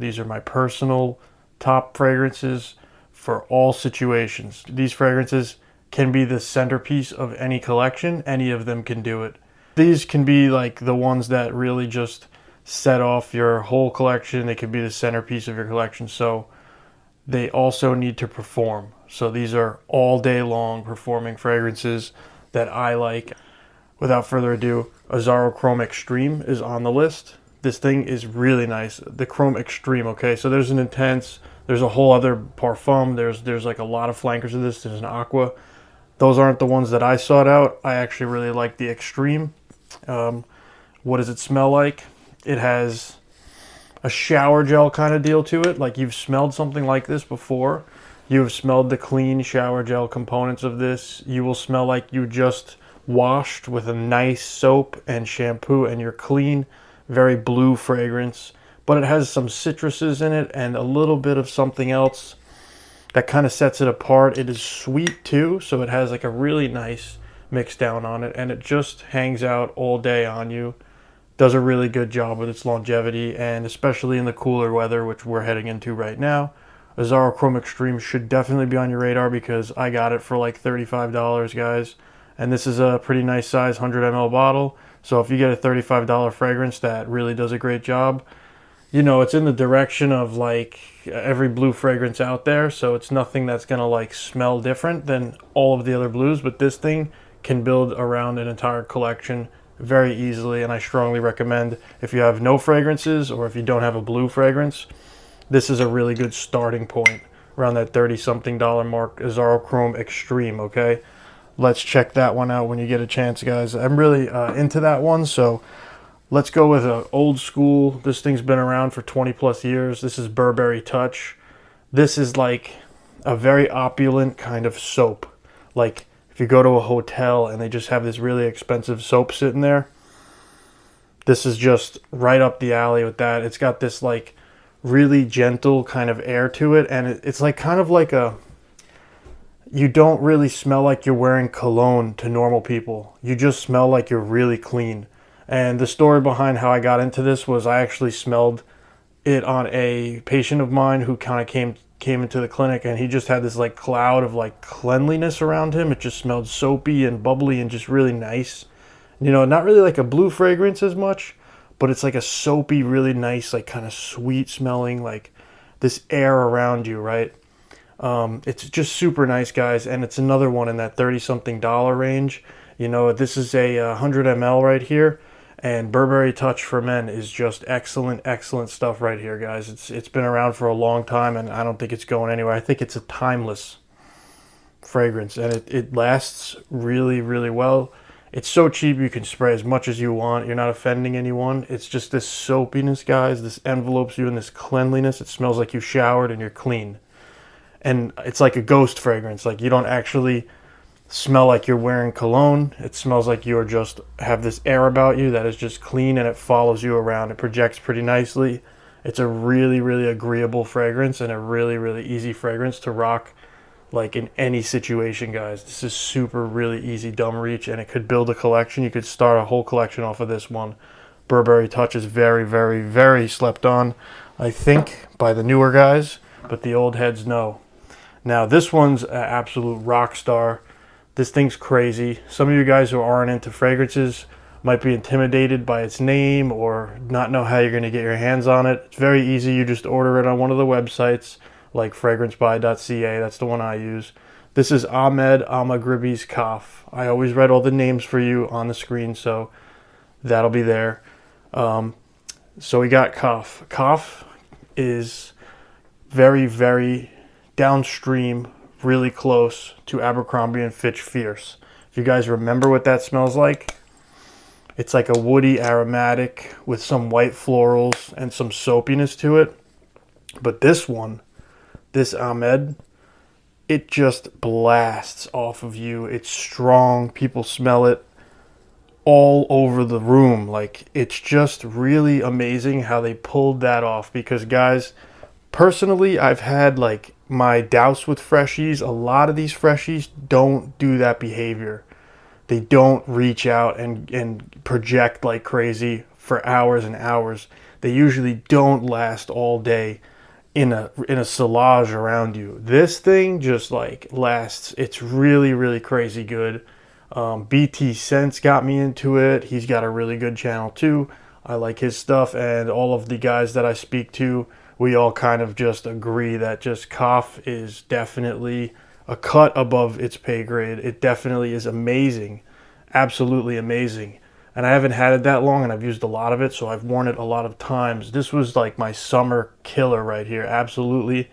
These are my personal top fragrances for all situations. These fragrances can be the centerpiece of any collection. Any of them can do it. These can be like the ones that really just set off your whole collection. They could be the centerpiece of your collection. So they also need to perform. So these are all day long performing fragrances that I like. Without further ado, Aaro Chrome Extreme is on the list. This thing is really nice. The Chrome Extreme, okay? So there's an Intense, there's a whole other Parfum, there's like a lot of flankers of this. There's an Aqua. Those aren't the ones that I sought out. I actually really like the Extreme. What does it smell like? It has a shower gel kind of deal to it. Like you've smelled something like this before. You have smelled the clean shower gel components of this. You will smell like you just washed with a nice soap and shampoo and you're clean. Very blue fragrance, but it has some citruses in it and a little bit of something else that kind of sets it apart. It is sweet too, so it has like a really nice mix down on it, and it just hangs out all day on you. Does a really good job with its longevity, and especially in the cooler weather, which we're heading into right now. Aaro Chrome Extreme should definitely be on your radar because I got it for like $35, guys. And this is a pretty nice size 100 ml bottle. So if you get a $35 fragrance that really does a great job, you know, it's in the direction of like every blue fragrance out there. So it's nothing that's going to like smell different than all of the other blues. But this thing can build around an entire collection very easily. And I strongly recommend if you have no fragrances or if you don't have a blue fragrance, this is a really good starting point around that $30-something mark. Aaro Chrome Extreme, okay? Let's check that one out when you get a chance, guys. I'm really into that one, so let's go with an old school. This thing's been around for 20 plus years. This is Burberry Touch. This is like a very opulent kind of soap. Like if you go to a hotel and they just have this really expensive soap sitting there, this is just right up the alley with that. It's got this like really gentle kind of air to it, and it's like kind of like a, you don't really smell like you're wearing cologne to normal people. You just smell like you're really clean. And the story behind how I got into this was I actually smelled it on a patient of mine who kind of came into the clinic, and he just had this like cloud of like cleanliness around him. It just smelled soapy and bubbly and just really nice. You know, not really like a blue fragrance as much, but it's like a soapy, really nice, like kind of sweet smelling, like this air around you, right? It's just super nice, guys, and it's another one in that $30-something range. You know, this is a 100 ml right here, and Burberry Touch for Men is just excellent, excellent stuff right here, guys. It's been around for a long time, and I don't think it's going anywhere. I think it's a timeless fragrance, and it lasts really, really well. It's so cheap you can spray as much as you want. You're not offending anyone. It's just this soapiness, guys. This envelopes you in this cleanliness. It smells like you showered and you're clean. And it's like a ghost fragrance. Like you don't actually smell like you're wearing cologne. It smells like you're just have this air about you that is just clean, and it follows you around. It projects pretty nicely. It's a really, really agreeable fragrance and a really, really easy fragrance to rock like in any situation, guys. This is super, really easy, dumb reach, and it could build a collection. You could start a whole collection off of this one. Burberry Touch is very, very, very slept on, I think, by the newer guys, but the old heads know. Now, this one's an absolute rock star. This thing's crazy. Some of you guys who aren't into fragrances might be intimidated by its name or not know how you're going to get your hands on it. It's very easy. You just order it on one of the websites like fragrancebuy.ca. That's the one I use. This is Amags Cough. I always write all the names for you on the screen, so that'll be there. So we got Cough. Cough is very, very downstream, really close to Abercrombie & Fitch Fierce. If you guys remember what that smells like, it's like a woody aromatic with some white florals and some soapiness to it. But this one, this Ahmed, it just blasts off of you. It's strong. People smell it all over the room. Like, it's just really amazing how they pulled that off. Because, guys, personally, I've had like my douse with freshies. A lot of these freshies don't do that behavior. They don't reach out and project like crazy for hours and hours. they usually don't last all day in a silage around you. This thing just like lasts. It's really, really crazy good. BT Sense got me into it. He's got a really good channel too. I like his stuff, and all of the guys that I speak to, we all kind of just agree that just Cough is definitely a cut above its pay grade. It definitely is amazing, absolutely amazing. And I haven't had it that long, and I've used a lot of it, so I've worn it a lot of times. This was like my summer killer right here. Absolutely.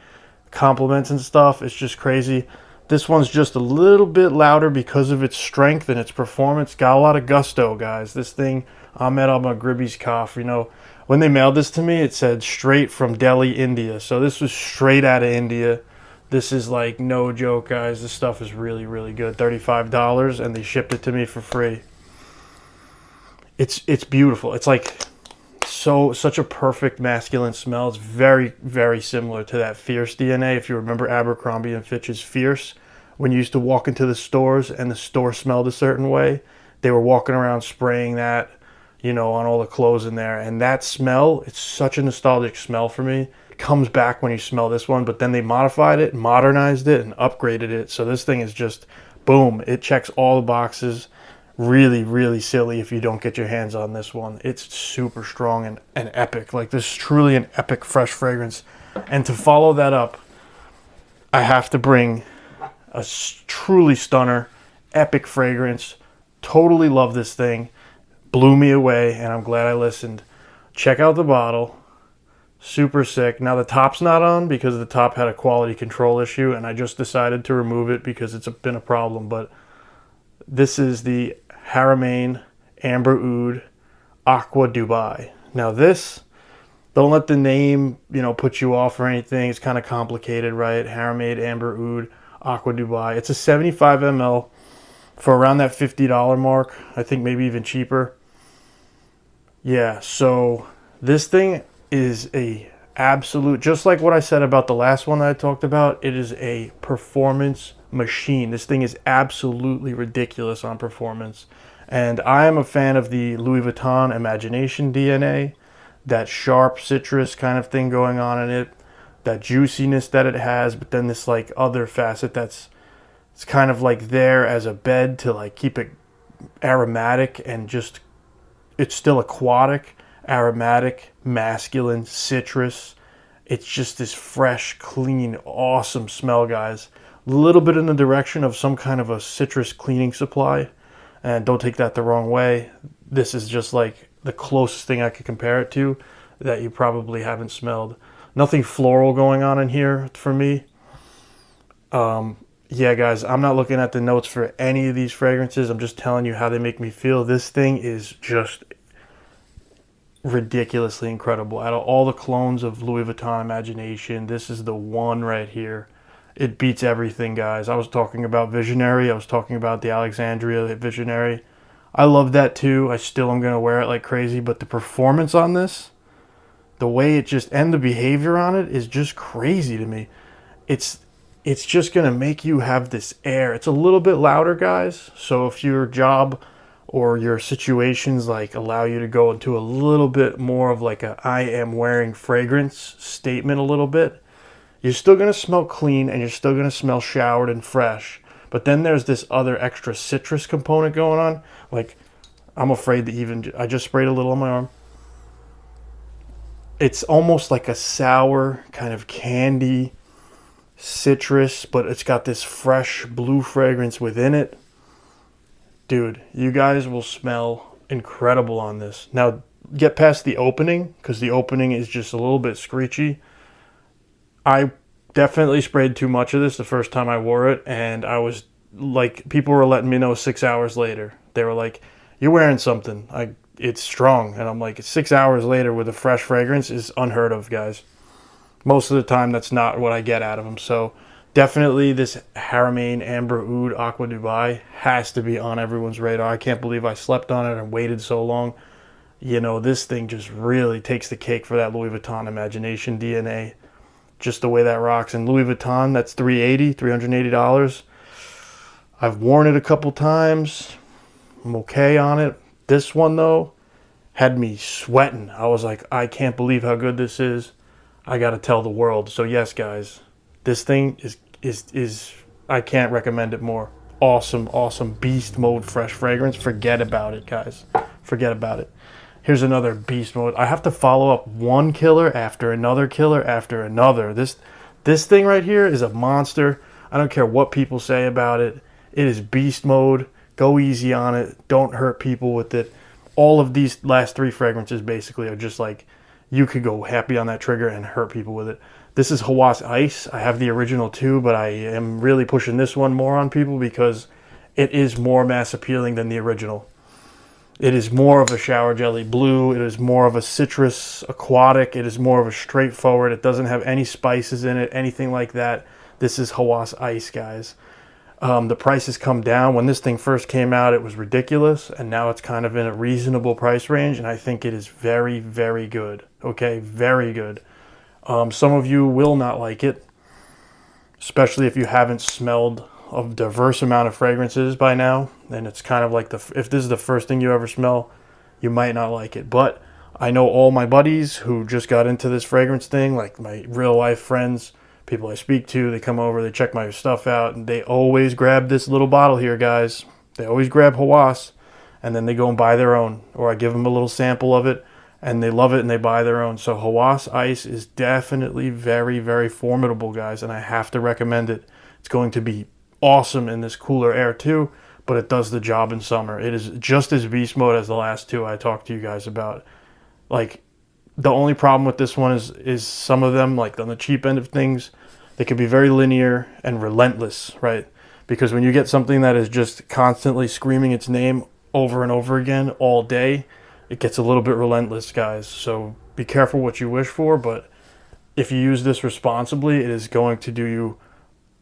Compliments and stuff. It's just crazy. This one's just a little bit louder because of its strength and its performance. Got a lot of gusto, guys. This thing, Amags Cough. You know, when they mailed this to me, it said straight from Delhi, India. So this was straight out of India. This is like no joke, guys. This stuff is really, really good. $35, and they shipped it to me for free. It's beautiful. It's like such a perfect masculine smell. It's very, very similar to that Fierce DNA. If you remember Abercrombie and Fitch's Fierce, when you used to walk into the stores and the store smelled a certain way, they were walking around spraying that, you know, on all the clothes in there. And that smell, it's such a nostalgic smell for me. It comes back when you smell this one, but then they modified it, modernized it, and upgraded it. So this thing is just, boom, it checks all the boxes. Really, really silly if you don't get your hands on this one. It's super strong and epic. Like, this is truly an epic fresh fragrance. And to follow that up, I have to bring a truly stunner, epic fragrance. Totally love this thing. Blew me away, and I'm glad I listened. Check out the bottle. Super sick. Now the top's not on because the top had a quality control issue, and I just decided to remove it because it's been a problem. But this is the Haramain Amber Oud Aqua Dubai. Now this, don't let the name, you know, put you off or anything. It's kind of complicated, right? Haramain Amber Oud Aqua Dubai. It's a 75 ml for around that $50 mark. I think maybe even cheaper. Yeah, so this thing is a absolute, just like what I said about the last one that I talked about, it is a performance machine. This thing is absolutely ridiculous on performance. And I am a fan of the Louis Vuitton Imagination DNA, that sharp citrus kind of thing going on in it, that juiciness that it has, but then this like other facet that's, it's kind of like there as a bed to like keep it aromatic, and just, it's still aquatic, aromatic, masculine, citrus. It's just this fresh, clean, awesome smell, guys. A little bit in the direction of some kind of a citrus cleaning supply. And don't take that the wrong way. This is just like the closest thing I could compare it to that you probably haven't smelled. Nothing floral going on in here for me. Yeah, guys, I'm not looking at the notes for any of these fragrances. I'm just telling you how they make me feel. This thing is just ridiculously incredible. Out of all the clones of Louis Vuitton Imagination, this is the one right here. It beats everything, guys. I was talking about Visionary. I was talking about the Alexandria Visionary. I love that too. I still am going to wear it like crazy. But the performance on this, the way it just, and the behavior on it is just crazy to me. It's just going to make you have this air. It's a little bit louder, guys. So if your job or your situations like allow you to go into a little bit more of like a I am wearing fragrance statement a little bit, you're still going to smell clean and you're still going to smell showered and fresh. But then there's this other extra citrus component going on. Like, I'm afraid to even, I just sprayed a little on my arm. It's almost like a sour kind of candy citrus, but it's got this fresh blue fragrance within it. Dude, you guys will smell incredible on this. Now, get past the opening, because the opening is just a little bit screechy. I definitely sprayed too much of this the first time I wore it, and I was like, people were letting me know 6 hours later. They were like, you're wearing something. It's strong. And I'm like, 6 hours later with a fresh fragrance is unheard of, guys. Most of the time, that's not what I get out of them. So definitely this Haramain Amber Oud Aqua Dubai has to be on everyone's radar. I can't believe I slept on it and waited so long. You know, this thing just really takes the cake for that Louis Vuitton Imagination DNA. Just the way that rocks. And Louis Vuitton, that's $380. I've worn it a couple times. I'm okay on it. This one, though, had me sweating. I was like, I can't believe how good this is. I got to tell the world. So yes, guys, this thing is I can't recommend it more. Awesome, awesome beast mode fresh fragrance. Forget about it, guys. Forget about it. Here's another beast mode. I have to follow up one killer after another killer after another. This thing right here is a monster. I don't care what people say about it. It is beast mode. Go easy on it. Don't hurt people with it. All of these last 3 fragrances basically are just like, you could go happy on that trigger and hurt people with it. This is Haas Ice. I have the original too, but I am really pushing this one more on people because it is more mass appealing than the original. It is more of a shower jelly blue. It is more of a citrus aquatic. It is more of a straightforward. It doesn't have any spices in it, anything like that. This is Haas Ice, guys. The price has come down. When this thing first came out, it was ridiculous, and now it's kind of in a reasonable price range, and I think it is very, very good. Okay, very good. Some of you will not like it, especially if you haven't smelled a diverse amount of fragrances by now, and it's kind of like if this is the first thing you ever smell, you might not like it. But I know all my buddies who just got into this fragrance thing, like my real life friends, people I speak to, they come over, they check my stuff out, and they always grab this little bottle here, guys. They always grab Haas, and then they go and buy their own, or I give them a little sample of it, and they love it, and they buy their own. So Haas Ice is definitely very, very formidable, guys, and I have to recommend it. It's going to be awesome in this cooler air too, but it does the job in summer. It is just as beast mode as the last 2 I talked to you guys about. Like, the only problem with this one is some of them, like on the cheap end of things, they can be very linear and relentless, right? Because when you get something that is just constantly screaming its name over and over again all day, it gets a little bit relentless, guys. So be careful what you wish for, but if you use this responsibly, it is going to do you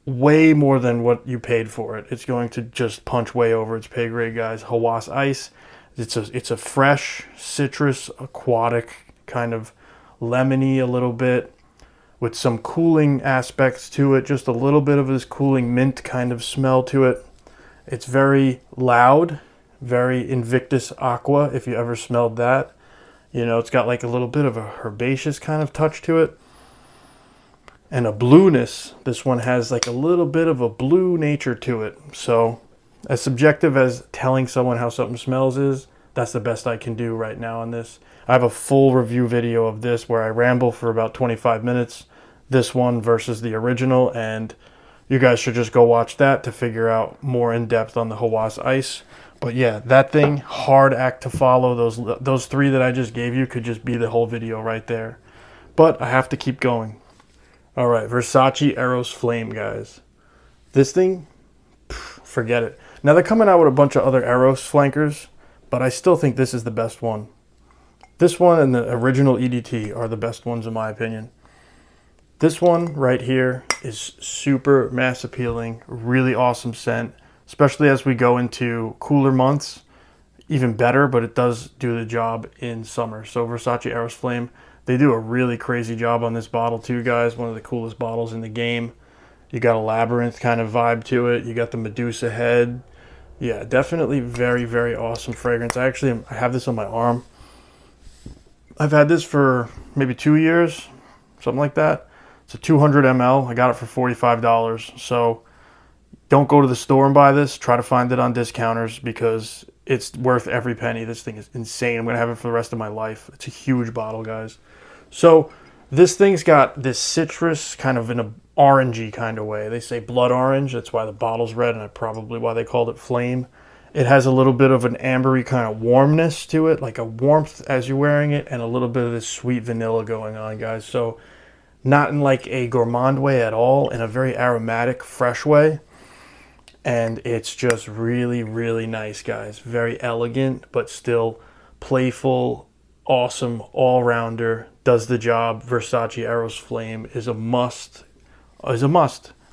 way more than what you paid for it. It's going to just punch way over its pay grade, guys. Haas Ice, it's a fresh citrus aquatic, kind of lemony a little bit, with some cooling aspects to it, just a little bit of this cooling mint kind of smell to it. It's very loud, very Invictus Aqua, if you ever smelled that. You know, it's got like a little bit of a herbaceous kind of touch to it. And a blueness. This one has like a little bit of a blue nature to it. So as subjective as telling someone how something smells is, that's the best I can do right now on this. I have a full review video of this where I ramble for about 25 minutes, this one versus the original, and you guys should just go watch that to figure out more in depth on the Haas Ice. But yeah, that thing, hard act to follow. Those 3 that I just gave you could just be the whole video right there. But I have to keep going. All right, Versace Aaro Flame, guys. This thing, forget it. Now they're coming out with a bunch of other Aaro flankers, but I still think this is the best one. This one and the original EDT are the best ones in my opinion. This one right here is super mass appealing, really awesome scent, especially as we go into cooler months. Even better, but it does do the job in summer. So Versace Aaro Flame, they do a really crazy job on this bottle too, guys. One of the coolest bottles in the game. You got a labyrinth kind of vibe to it. You got the Medusa head. Yeah, definitely very, very awesome fragrance. I have this on my arm. I've had this for maybe 2 years, something like that. It's a 200 ml. I got it for $45. So don't go to the store and buy this. Try to find it on discounters because it's worth every penny. This thing is insane. I'm going to have it for the rest of my life. It's a huge bottle, guys. So this thing's got this citrus kind of in a orangey kind of way. They say blood orange. That's why the bottle's red, and probably why they called it flame. It has a little bit of an ambery kind of warmness to it, like a warmth as you're wearing it, and a little bit of this sweet vanilla going on, guys. So not in like a gourmand way at all, in a very aromatic, fresh way. And it's just really, really nice, guys. Very elegant, but still playful, awesome, all-rounder, does the job. Versace Aaro Flame is a must.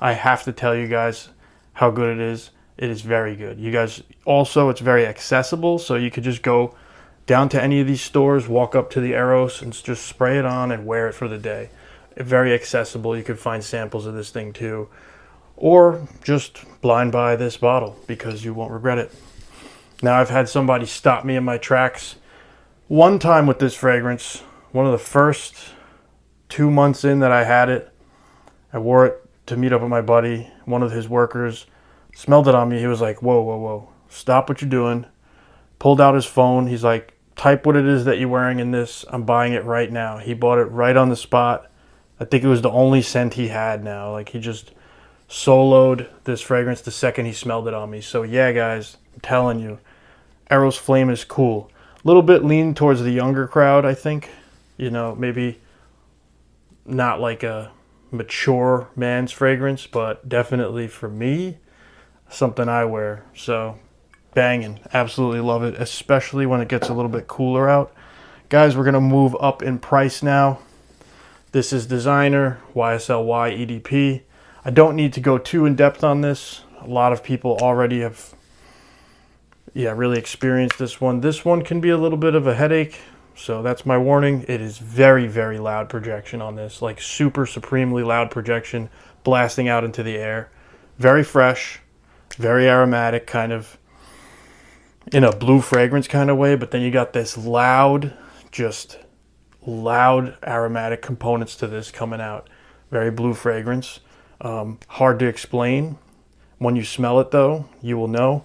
I have to tell you guys how good it is. It is very good. You guys, also, it's very accessible, so you could just go down to any of these stores, walk up to the Aaros, and just spray it on and wear it for the day. Very accessible. You could find samples of this thing too. Or just blind buy this bottle because you won't regret it. Now, I've had somebody stop me in my tracks One time with this fragrance, one of the first 2 months in that I had it, I wore it to meet up with my buddy. One of his workers smelled it on me. He was like, whoa, whoa, whoa, stop what you're doing. Pulled out his phone. He's like, type what it is that you're wearing in this. I'm buying it right now. He bought it right on the spot. I think it was the only scent he had now. Like, he just soloed this fragrance the second he smelled it on me. So yeah, guys, I'm telling you, Aaro's Flame is cool. A little bit lean towards the younger crowd, I think. You know, maybe not like a mature man's fragrance, but definitely for me, something I wear. So banging, absolutely love it, especially when it gets a little bit cooler out. Guys, we're gonna move up in price now. This is designer YSL EDP. I don't need to go too in depth on this. A lot of people already have really experienced this one. This one can be a little bit of a headache, so that's my warning. It is very, very loud projection on this, like super supremely loud projection blasting out into the air. Very fresh, very aromatic, kind of in a blue fragrance kind of way, but then you got this loud, just loud aromatic components to this coming out. Very blue fragrance. Hard to explain. When you smell it though, you will know.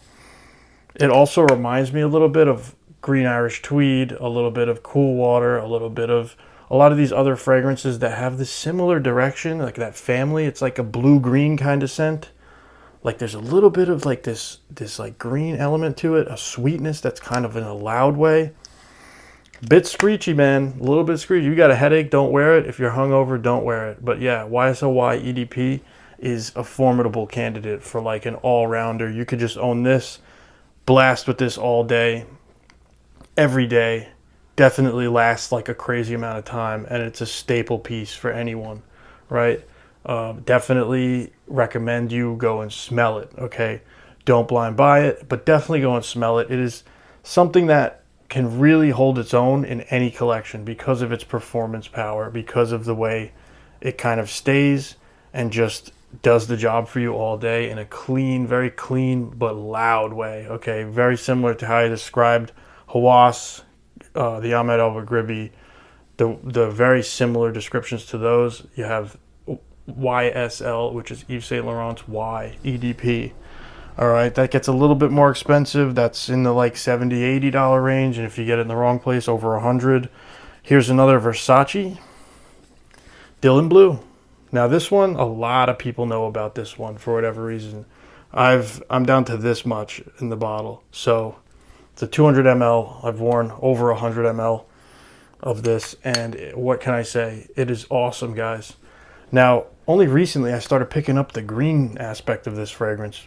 It also reminds me a little bit of Green Irish Tweed, a little bit of Cool Water, a little bit of a lot of these other fragrances that have this similar direction, like that family. It's like a blue-green kind of scent. Like there's a little bit of like this like green element to it, a sweetness that's kind of in a loud way. Bit screechy, man. A little bit screechy. You got a headache, don't wear it. If you're hungover, don't wear it. But yeah, YSL EDP is a formidable candidate for like an all-rounder. You could just own this, blast with this all day, every day. Definitely lasts like a crazy amount of time, and it's a staple piece for anyone, right? Definitely recommend you go and smell it, okay? Don't blind buy it, but definitely go and smell it. It is something that can really hold its own in any collection because of its performance power, because of the way it kind of stays and just does the job for you all day in a clean, very clean but loud way. Okay, very similar to how I described Haas, the Ahmed Elba-Gribi, the very similar descriptions to those. You have YSL, which is Yves Saint Laurent's EDP. All right, that gets a little bit more expensive. That's in the like $70-$80 range, and if you get it in the wrong place, over $100. Here's another Versace, Dylan Blue. Now this one, a lot of people know about this one for whatever reason. I'm down to this much in the bottle, so it's a 200 ml. I've worn over 100 ml of this, and what can I say? It is awesome, guys. Now, only recently I started picking up the green aspect of this fragrance.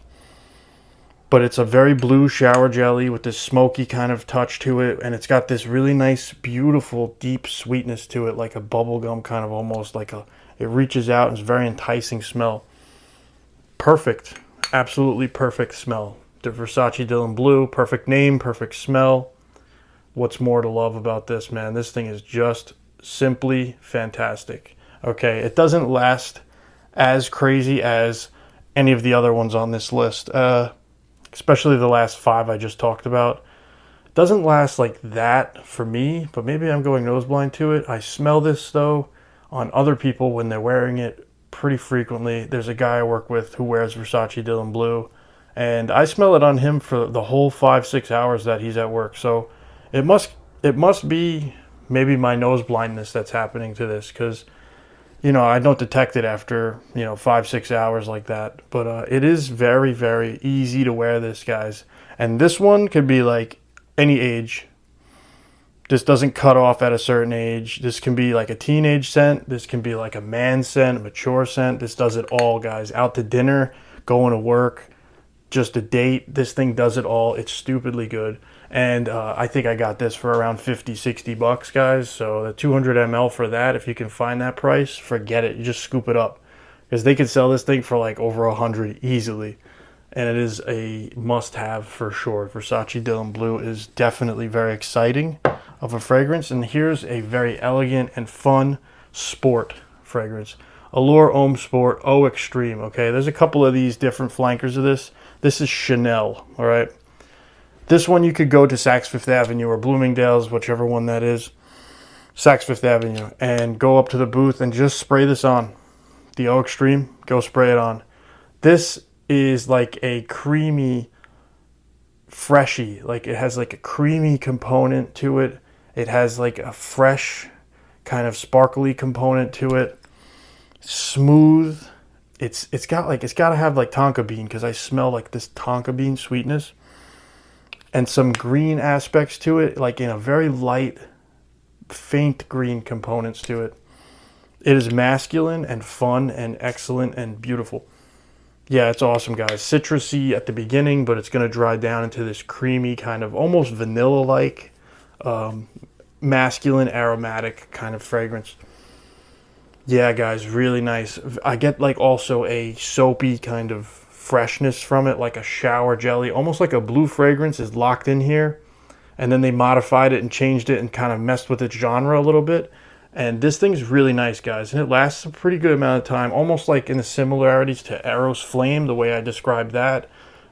But it's a very blue shower jelly with this smoky kind of touch to it. And it's got this really nice, beautiful, deep sweetness to it, like a bubblegum kind of almost like a, it reaches out and it's a very enticing smell. Perfect, absolutely perfect smell. The Versace Dylan Blue, perfect name, perfect smell. What's more to love about this, man? This thing is just simply fantastic. Okay, it doesn't last as crazy as any of the other ones on this list. Especially the last 5 I just talked about. It doesn't last like that for me, but maybe I'm going nose blind to it. I smell this though on other people when they're wearing it pretty frequently. There's a guy I work with who wears Versace Dylan Blue, and I smell it on him for the whole 5-6 hours that he's at work. So it must be maybe my nose blindness that's happening to this, because you know, I don't detect it after, 5-6 hours like that. But it is very, very easy to wear this, guys. And this one could be like any age. This doesn't cut off at a certain age. This can be like a teenage scent. This can be like a man scent, a mature scent. This does it all, guys. Out to dinner, going to work, just a date. This thing does it all. It's stupidly good. And I think I got this for around $50-$60, guys. So the 200 ml for that, if you can find that price, forget it. You just scoop it up, because they could sell this thing for like over 100 easily. And it is a must-have for sure. Versace Dylan Blue is definitely very exciting of a fragrance. And here's a very elegant and fun sport fragrance. Allure Homme Sport Eau Extreme. Okay, there's a couple of these different flankers of this. This is Chanel, all right? This one you could go to Saks Fifth Avenue or Bloomingdale's, whichever one that is. Saks Fifth Avenue, and go up to the booth and just spray this on. The O Extreme, go spray it on. This is like a creamy, freshy, like it has like a creamy component to it. It has like a fresh kind of sparkly component to it. Smooth. It's got to have like tonka bean, because I smell like this tonka bean sweetness and some green aspects to it, like in a very light, faint green components to it. It is masculine and fun and excellent and beautiful. Yeah, it's awesome, guys. Citrusy at the beginning, but it's going to dry down into this creamy kind of almost vanilla-like, masculine, aromatic kind of fragrance. Yeah, guys, really nice. I get like also a soapy kind of freshness from it, like a shower jelly, almost like a blue fragrance is locked in here. And then they modified it and changed it and kind of messed with its genre a little bit. And this thing's really nice, guys. And it lasts a pretty good amount of time, almost like in the similarities to Aaro's Flame, the way I described that.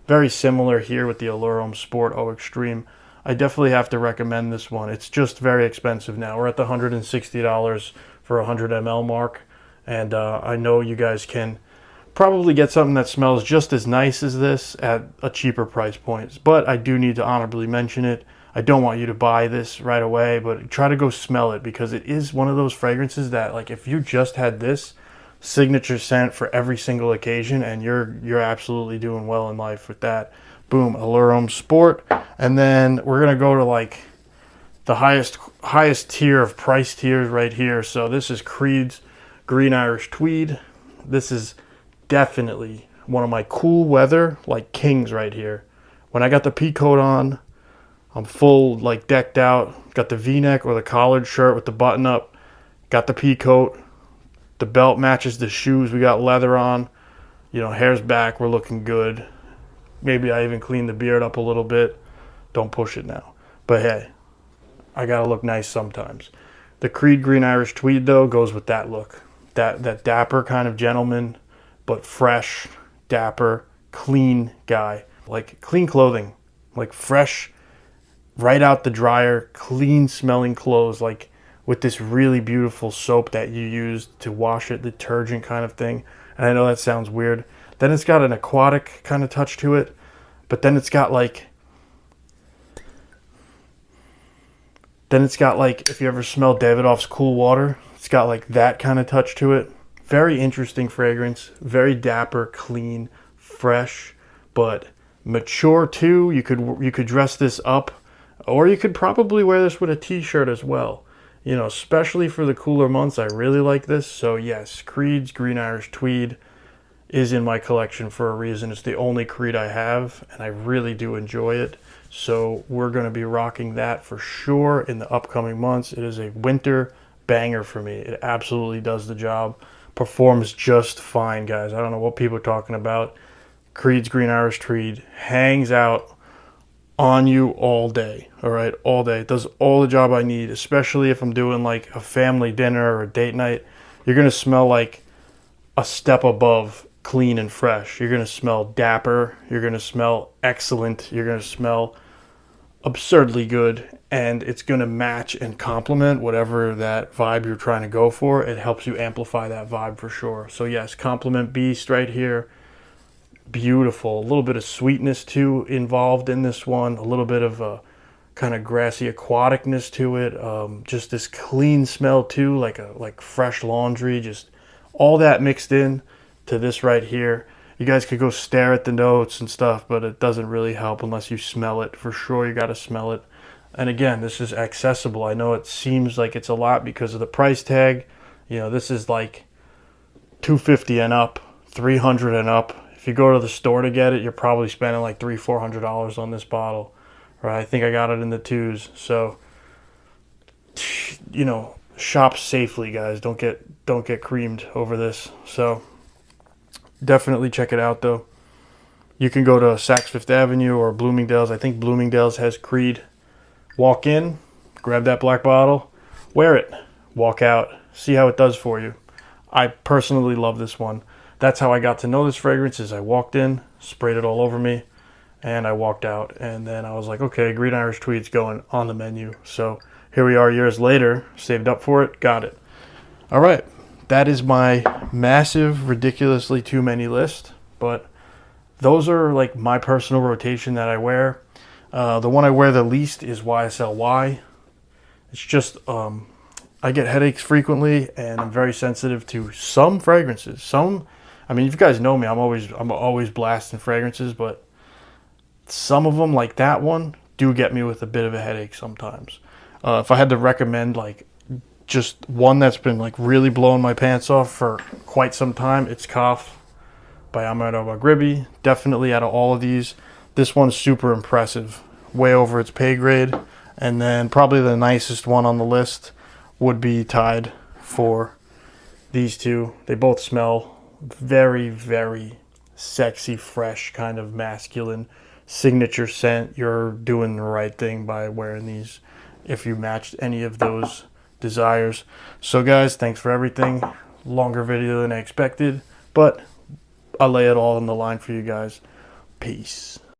Very similar here with the Allure Sport O Extreme. I definitely have to recommend this one. It's just very expensive now. We're at the $160 for 100 ml mark. And I know you guys can probably get something that smells just as nice as this at a cheaper price point. But I do need to honorably mention it. I don't want you to buy this right away, but try to go smell it, because it is one of those fragrances that, like, if you just had this signature scent for every single occasion, and you're absolutely doing well in life with that. Boom, Allure Sport. And then we're gonna go to like the highest tier of price tiers right here. So this is Creed's Green Irish Tweed. This is definitely one of my cool weather like kings right here. When I got the pea coat on, I'm full, like, decked out. Got the V-neck or the collared shirt with the button up. Got the pea coat. The belt matches the shoes. We got leather on. You know, hair's back. We're looking good. Maybe I even cleaned the beard up a little bit. Don't push it now. But hey, I gotta look nice sometimes. The Creed Green Irish Tweed, though, goes with that look. That dapper kind of gentleman, but fresh, dapper, clean guy. Like clean clothing. Like fresh, right out the dryer, clean smelling clothes, like with this really beautiful soap that you use to wash it, detergent kind of thing. And I know that sounds weird. Then it's got an aquatic kind of touch to it, but then it's got like, if you ever smell Davidoff's Cool Water, it's got like that kind of touch to it. Very interesting fragrance, very dapper, clean, fresh, but mature too. You could dress this up. Or you could probably wear this with a t-shirt as well. You know, especially for the cooler months, I really like this. So yes, Creed's Green Irish Tweed is in my collection for a reason. It's the only Creed I have, and I really do enjoy it. So we're going to be rocking that for sure in the upcoming months. It is a winter banger for me. It absolutely does the job. Performs just fine, guys. I don't know what people are talking about. Creed's Green Irish Tweed hangs out on you all day. All right, all day. It does all the job I need, especially if I'm doing like a family dinner or a date night. You're going to smell like a step above clean and fresh. You're going to smell dapper. You're going to smell excellent. You're going to smell absurdly good, and it's going to match and complement whatever that vibe you're trying to go for. It helps you amplify that vibe for sure. So yes, compliment beast right here. Beautiful. A little bit of sweetness too involved in this one. A little bit of a kind of grassy aquaticness to it. Just this clean smell too, like fresh laundry. Just all that mixed in to this right here. You guys could go stare at the notes and stuff, but it doesn't really help unless you smell it. For sure, you got to smell it. And again, this is accessible. I know it seems like it's a lot because of the price tag. You know, this is like $250 and up, $300 and up. If you go to the store to get it, you're probably spending like $300-$400 on this bottle. Right? I think I got it in the twos. So, you know, shop safely, guys. Don't get creamed over this. So, definitely check it out, though. You can go to Saks Fifth Avenue or Bloomingdale's. I think Bloomingdale's has Creed. Walk in, grab that black bottle, wear it, walk out, see how it does for you. I personally love this one. That's how I got to know this fragrance. Is I walked in, sprayed it all over me, and I walked out. And then I was like, okay, Green Irish Tweed's going on the menu. So here we are years later, saved up for it, got it. All right, that is my massive, ridiculously too many list. But those are like my personal rotation that I wear. The one I wear the least is YSL. It's just I get headaches frequently, and I'm very sensitive to some fragrances. I mean, if you guys know me, I'm always blasting fragrances, but some of them, like that one, do get me with a bit of a headache sometimes. If I had to recommend like just one that's been like really blowing my pants off for quite some time, it's Cough by Amags Cough. Definitely out of all of these, this one's super impressive, way over its pay grade. And then probably the nicest one on the list would be tied for these two. They both smell very, very sexy, fresh, kind of masculine signature scent. You're doing the right thing by wearing these if you matched any of those desires. So guys, thanks for everything. Longer video than I expected, but I'll lay it all on the line for you guys. Peace.